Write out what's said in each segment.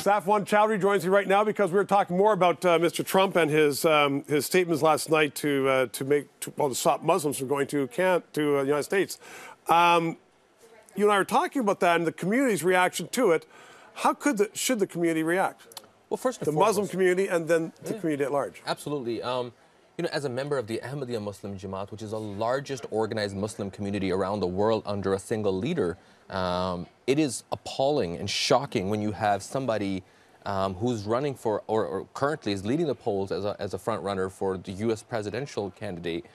Safwan Choudhry joins me right now because we're talking more about Mr. Trump and his statements last night to stop Muslims from going to the United States. You and I were talking about that and the community's reaction to it. How should the community react? Well, first and the foremost, Muslim community and then the community at large. Absolutely. You know, as a member of the Ahmadiyya Muslim Jama'at, which is the largest organized Muslim community around the world under a single leader, it is appalling and shocking when you have somebody who's running for, or currently is leading the polls as a front runner for the U.S. presidential candidate,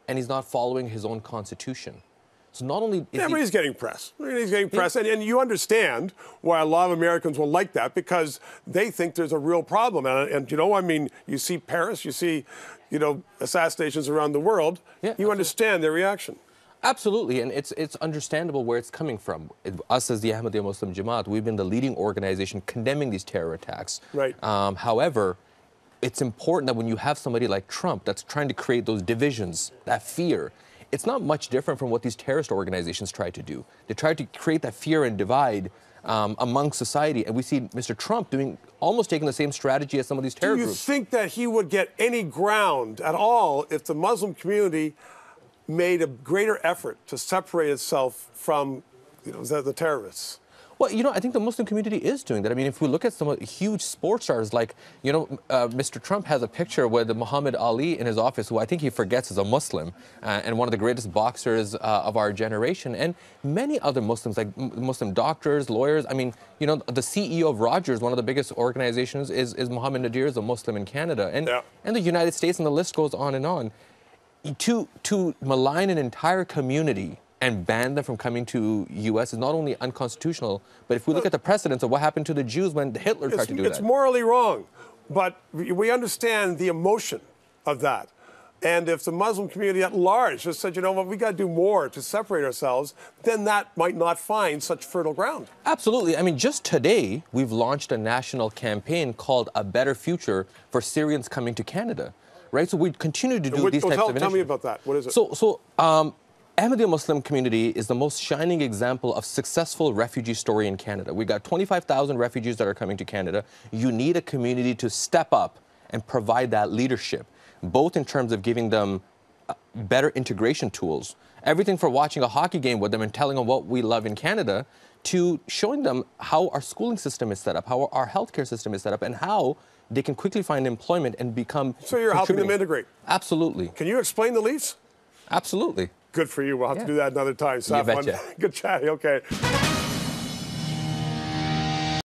and he's not following his own constitution. So not only is but he's getting press. He's getting press, and you understand why a lot of Americans will like that, because they think there's a real problem. And you know, I mean, you see Paris, you see, you know, assassinations around the world. Yeah, you understand their reaction. Absolutely, and it's understandable where it's coming from. Us as the Ahmadiyya Muslim Jama'at, we've been the leading organization condemning these terror attacks. Right. However, it's important that when you have somebody like Trump that's trying to create those divisions, that fear, it's not much different from what these terrorist organizations try to do. They try to create that fear and divide among society, and we see Mr. Trump almost taking the same strategy as some of these terror groups. Do you think that he would get any ground at all if the Muslim community made a greater effort to separate itself from, you know, the terrorists? Well, you know, I think the Muslim community is doing that. I mean, if we look at some of the huge sports stars, like, you know, Mr. Trump has a picture with Muhammad Ali in his office, who I think he forgets is a Muslim, and one of the greatest boxers of our generation, and many other Muslims, like Muslim doctors, lawyers. I mean, you know, the CEO of Rogers, one of the biggest organizations, is Mohammed Nadir, is a Muslim in Canada, and the United States, and the list goes on and on. To malign an entire community and ban them from coming to U.S. is not only unconstitutional, but if we look at the precedents of what happened to the Jews when Hitler tried to do that. It's morally wrong, but we understand the emotion of that. And if the Muslim community at large just said, you know what, we got to do more to separate ourselves, then that might not find such fertile ground. Absolutely. I mean, just today, we've launched a national campaign called A Better Future for Syrians Coming to Canada, right? So we continue to do these types of initiatives. Tell me about that. What is it? Ahmadiyya Muslim community is the most shining example of successful refugee story in Canada. We got 25,000 refugees that are coming to Canada. You need a community to step up and provide that leadership, both in terms of giving them better integration tools, everything from watching a hockey game with them and telling them what we love in Canada, to showing them how our schooling system is set up, how our healthcare system is set up, and how they can quickly find employment and become So you're helping them integrate? Absolutely. Can you explain the Leafs? Absolutely. Good for you. We'll have to do that another time. You betcha. Good chat. Okay.